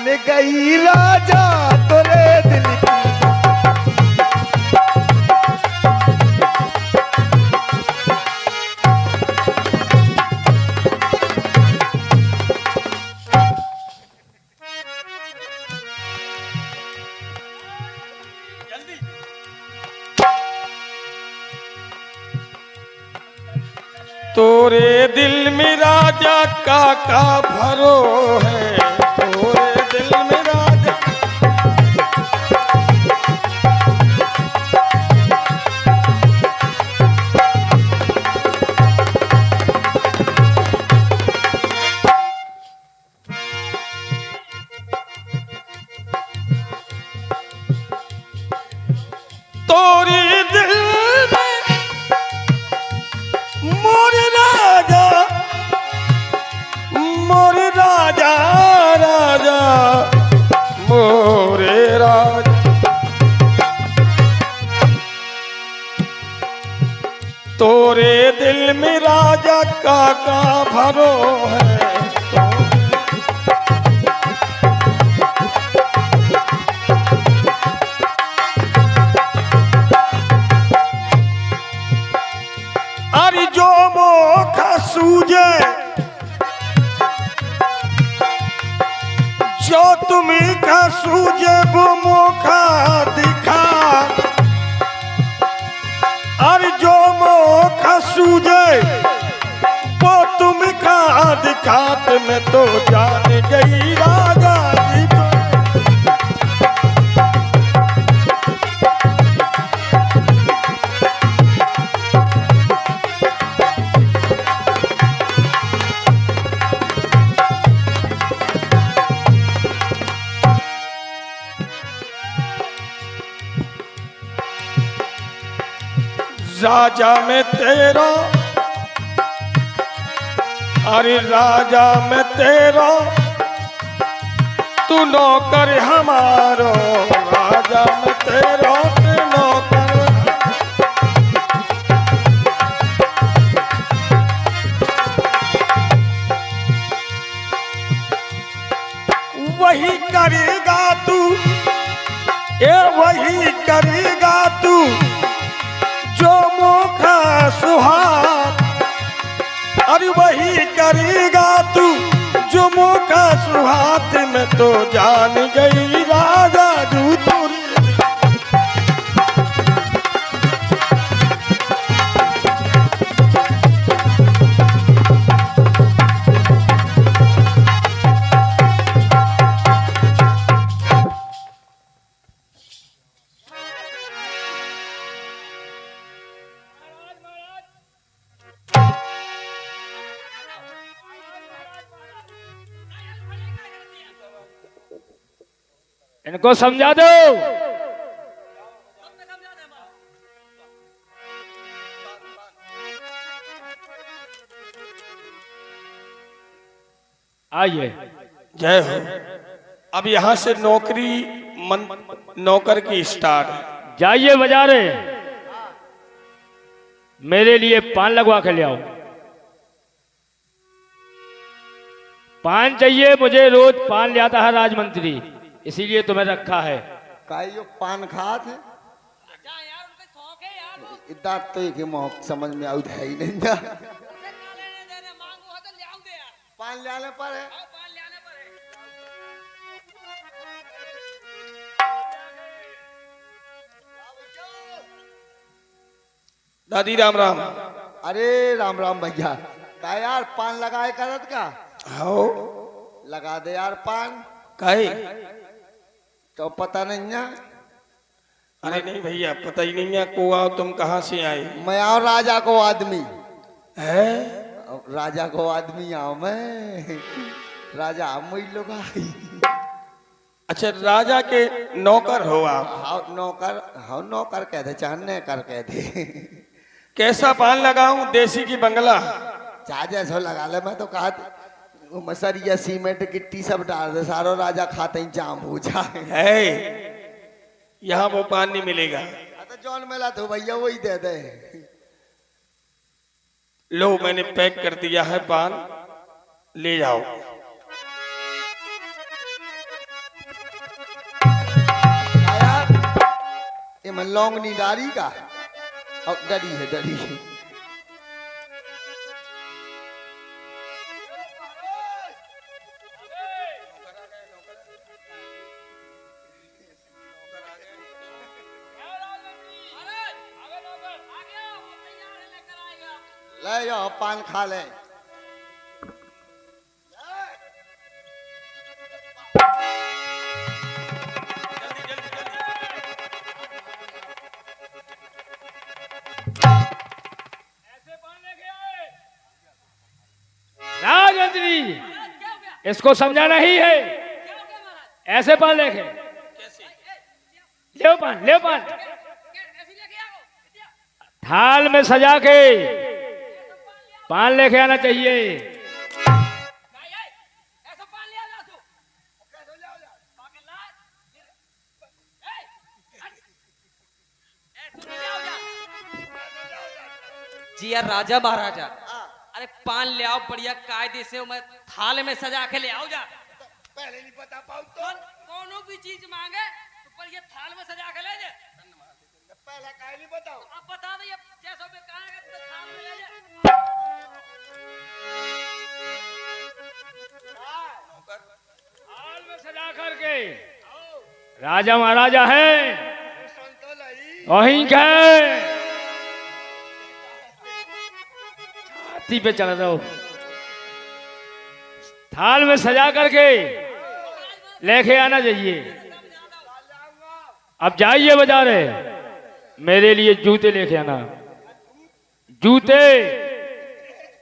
जान गई राजा तोरे दिल की। तोरे दिल में राजा का भरो है, तोरे दिल में राजा। तोरे दिल में मोर राजा, मोर राजा, राजा मोरे राजा। तोरे दिल में राजा का भरो है। अरे जो मोखा सूझे, जो तुम्हें का सूझे वो मोखा दिखा। अरे जो मोखा सूझे वो तुम का दिखात में तो जान गई राजा जी तो। राजा में तेरा, अरे राजा में तेरा, तू नौकर हमारो। राजा में तेरा तू नौकर। वही करेगा तू, ये वही करेगा तू जो मोखा सुहाग। अरे वही करेगा तू जो मोखा सुहाग में तो जान गई राजा जू तोरी। इनको समझा दो। आइए। जय हो। अब यहाँ से नौकरी नौकर की स्टार्ट। जाइए बाजारे, मेरे लिए पान लगवा के ले आओ। पान चाहिए मुझे, रोज पान ले आता है राजमंत्री, इसीलिए तुम्हें रखा है। काई यो पान खात है इतना तो एक मौक समझ में आउत है ही नहीं ना। पान ले आने पर है। दादी राम राम। अरे राम राम भैया। का यार पान लगाए करत का? हो लगा दे यार पान। काहे? तो पता नहीं ना। अरे नहीं भैया, पता ही नहीं है। को आओ, तुम कहाँ से आए? मैं आओ राजा को आदमी है। राजा को आदमी आओ मैं। राजा हम लोग आई। अच्छा, राजा के नौकर हो आप? हाँ नौकर, हाँ नौकर कह दे चाहने कर कह दे। कैसा पान लगाऊं, देसी की बंगला? चाह जैसो लगा ले। मैं तो कहा मसरिया सीमेंट गिट्टी सब डाल दे, सारो राजा खाते ही जाम हो जाए। है यहाँ वो पान नहीं मिलेगा। तो जौन मिला तो भैया वही दे दे। लो, मैंने पैक कर दिया है पान, ले जाओ। मैं लौंग नहीं डारी का और डरी है डरी है। ले जाओ पान खा ले। राजमंत्री इसको समझाना ही है। ऐसे पान लेके ले पान ले पान थाल में सजा के पान लेके आना चाहिए। जी यार राजा महाराजा, अरे पान ले आओ बढ़िया कायदे से, मैं थाल में सजा के ले आओ जा। पहले नहीं बता पाऊ तो कोनो भी चीज मांगे तो बढ़िया थाल में सजा के ले जा। पहला काहे नहीं बताओ। अब बता दे जैसा भी कहा है तो थाल में ले जा। थाल में सजा करके राजा महाराजा है वहीं का छाती पे चढ़ रहा हो। थाल में सजा करके लेके आना चाहिए। अब जाइए बाजार है, मेरे लिए जूते लेके आना। जूते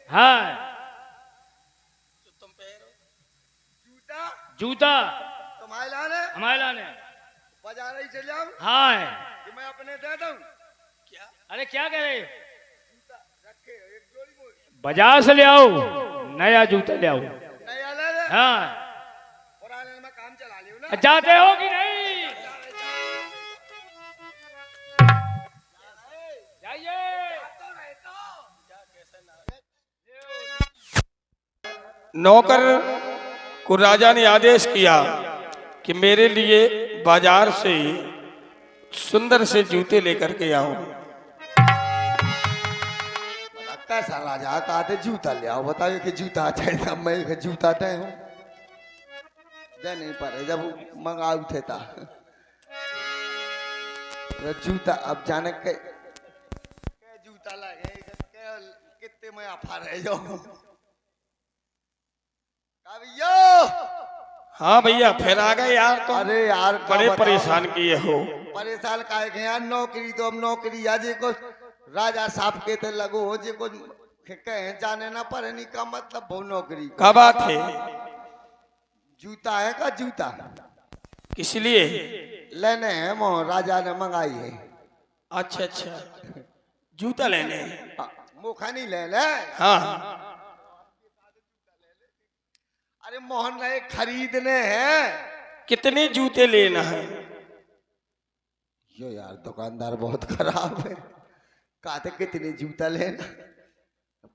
हाँ जूता तुम्हारे लाने हमारे लाने बाजार ही चले आओ। हाँ कि मैं अपने दे दूं क्या? अरे क्या कह रहे रखे एक जोड़ी मोड़ी बाजार से ले आओ, नया जूता ले आओ। नया ले ले। हाँ पुराने में काम चला लियो ना। जाते हो कि नहीं? जाइए। नौकर को राजा ने आदेश किया कि मेरे लिए बाजार से सुंदर से जूते लेकर के आओ। कैसा राजा कहते जूता ले आओ, बताइए कि जूता चाहिए। मैं एक जूता दे हूँ दे नहीं पारे जब मंगा उठे था जूता। अब जाने के जूता लगे कितने में आफा रहे जो भैया। हाँ भैया फिर आ गए यार, तो अरे यार बड़े परेशान किए हो। परेशान काहे के यार, नौकरी तो अब नौकरी या जे को राजा साहब के ते लगो हो जे को कहे जाने ना पड़े नहीं का मतलब वो नौकरी क्या बात है? जूता है का जूता किस लिए लेने हैं मोह राजा ने मंगाई है। अच्छा अच्छा जूता लेने हैं। मुखा नहीं ले ले। हाँ अरे मोहन रहे खरीदने हैं। कितने जूते लेना है? यो यार दुकानदार बहुत खराब है। कहते कितनी जूता लेना,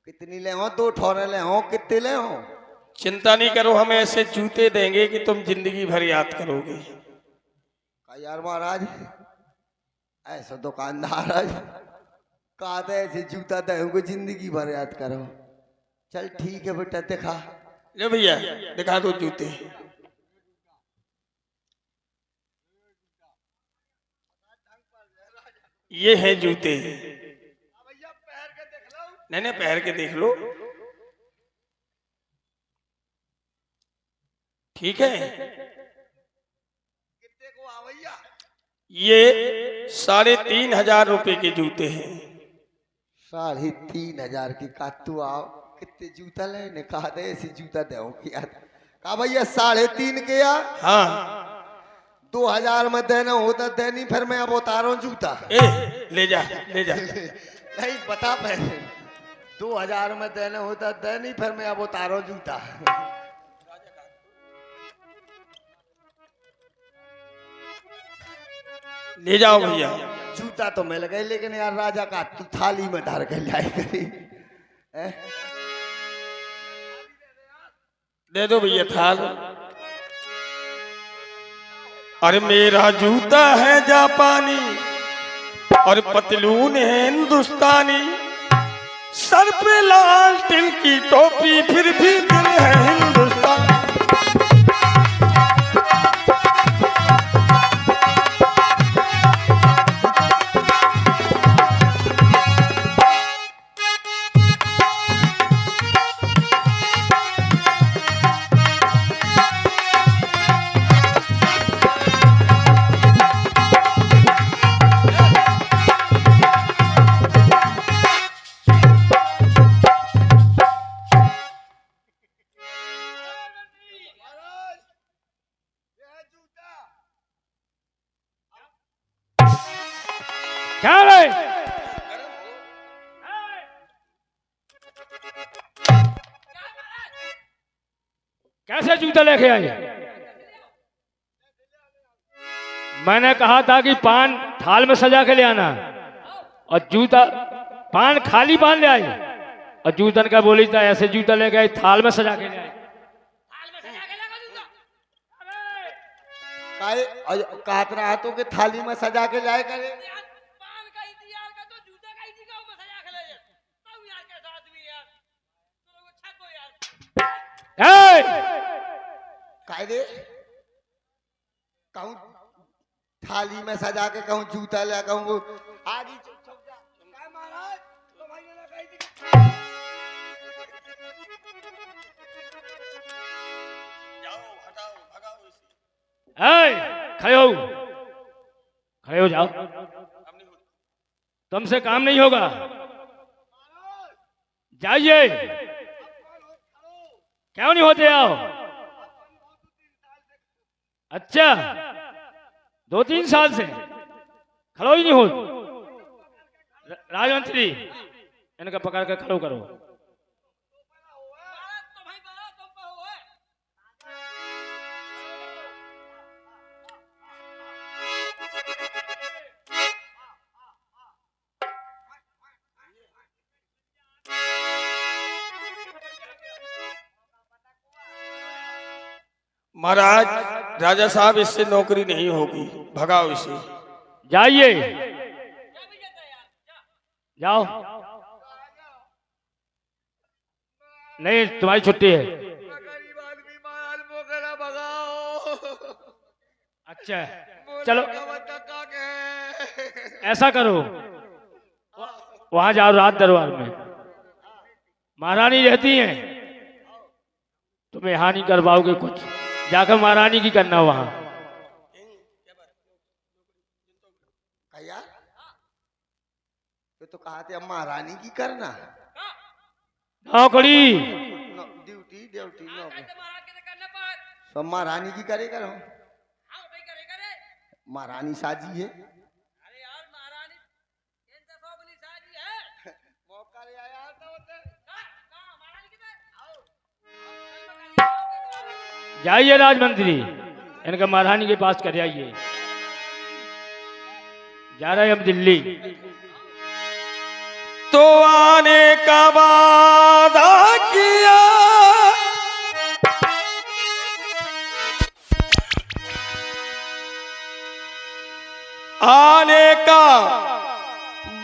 कितनी ले हो? 2 ठोरे ले हो, कितने ले हो? चिंता नहीं करो, हम ऐसे जूते देंगे कि तुम जिंदगी भर याद करोगे। का यार महाराज ऐसा दुकानदार है कहते ऐसे जूता दे जिंदगी भर याद करो। चल ठीक है बेटा दिखा। ले भैया दिखा दो जूते। ये है जूते। नहीं नहीं पहन के देख लो, ठीक है। कितने को आवैया? ये 3,500 रुपए के जूते हैं। 3,500 की का तू आओ कितने जूता लेने कहा दे ऐसे जूता दे क्या कहा भैया 3.5 के यार। हाँ 2,000 में देना होता देनी फिर मैं अब उतारो जूता। ले जा ले जा। नहीं बता पहले 2,000 में देना होता देनी फिर मैं अब उतारो जूता। ले जाओ भैया। जूता तो मिल गए लेकिन यार राजा का तू थाली में धर कर लाई करी। दे दो भैया थाल। अरे मेरा जूता है जापानी और पतलून है हिंदुस्तानी, सर पे लाल टिल की टोपी, फिर भी दिल है हिंदुस्तानी। क्या रे? कैसे जूता लेके आए? मैंने कहा था कि पान थाल में सजा के ले आना, और जूता पान खाली पान ले आई, और जूतन का बोली था ऐसे जूता लेके आई थाल में सजा के ले आई। कहत रहा तो कि थाली में सजा के लाए करे। कायदे कहूँ थाली में सजा के कहूँ जूता ले कहूँ आगे महाराज तो भाई ने कही थी जाओ हटाओ भगाओ इसे। खड़े हो जाओ, तुमसे काम नहीं होगा, जाइए। क्यों नहीं होते? आओ। अच्छा, 2-3 साल से खड़ो ही नहीं हो। राजमंत्री इनका पकड़ कर खड़ो करो। महाराज, राजा साहब इससे नौकरी नहीं होगी, भगाओ इसे। जाइए, जाओ। नहीं, तुम्हारी छुट्टी है। अच्छा, चलो ऐसा करो, वहां जाओ रात दरबार में, महारानी रहती हैं, तुम्हें यहाँ नहीं कर पाओगे कुछ, जाकर महारानी की करना वहां। भैया तो कहा थे अम्मा रानी की करना नौकरी ड्यूटी ड्यूटी नौकरी तो अम्मा रानी की करे करो। महारानी साजी है। जाइए राजमंत्री, इनका महारानी के पास कर आइए। जा रहे हम दिल्ली। तो आने का वादा किया, आने का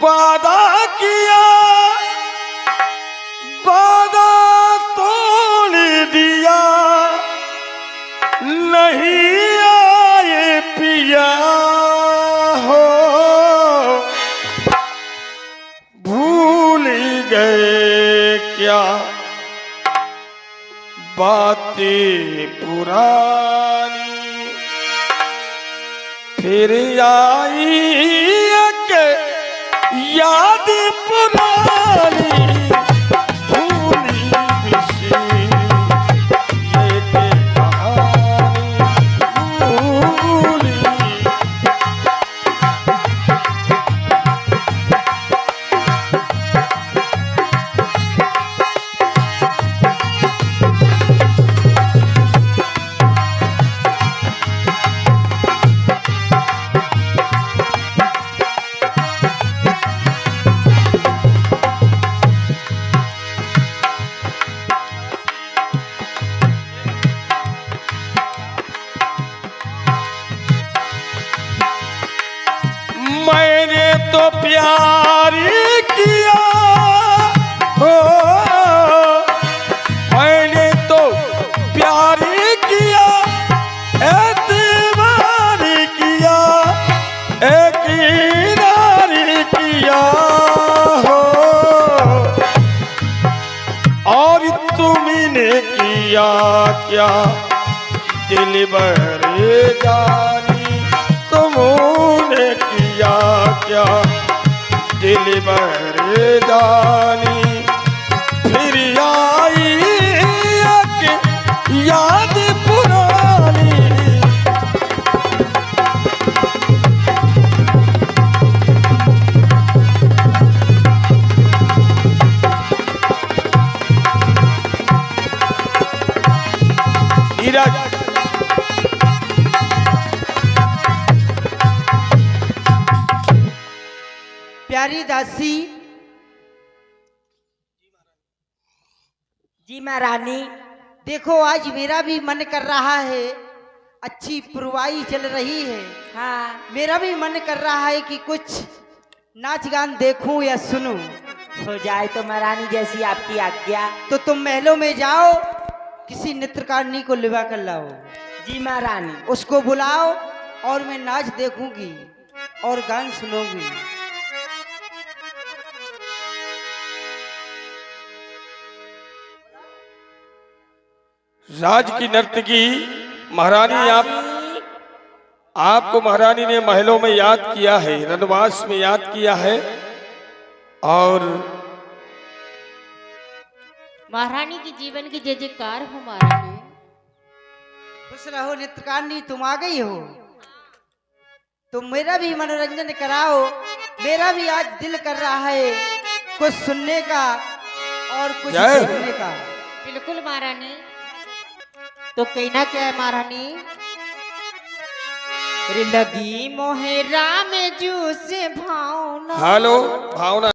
वादा किया, वादा तोड़ दिया, नहीं आए पिया हो, भूल गए क्या बातें पुरानी, फिर आई के याद पुरानी, भूली बिसरी ये के कहानी, भूली। तो प्यार किया हो, मैंने तो प्यार किया, एतबार किया, इकरार किया हो, और तुमने किया क्या दिल बहरे जानी, तुमने किया क्या दिल बहरे जानी, फिर आई एक याद पुरानी। नीरज प्यारी दासी। जी महारानी। देखो आज मेरा भी मन कर रहा है, अच्छी पुरवाई चल रही है। हाँ मेरा भी मन कर रहा है कि कुछ नाच गान देखूं या सुनूं। हो जाए तो महारानी जैसी आपकी आज्ञा। तो तुम महलों में जाओ, किसी नृत्यकारिणी को लिवा कर लाओ। जी महारानी। उसको बुलाओ और मैं नाच देखूंगी और गान सुनूंगी। राज की नर्तकी महारानी, आपको महारानी ने महलों में याद किया है, रनवास में याद किया है, और महारानी के जीवन की जय जयकार हो महारानी। खुश रहो नृत्यकारिणी, तुम आ गई हो। तुम मेरा भी मनोरंजन कराओ, मेरा भी आज दिल कर रहा है कुछ सुनने का और कुछ देखने का। बिल्कुल महारानी। तो कहना क्या है महारानी? लगी मोहे राम जू से भावना। हेलो भावना।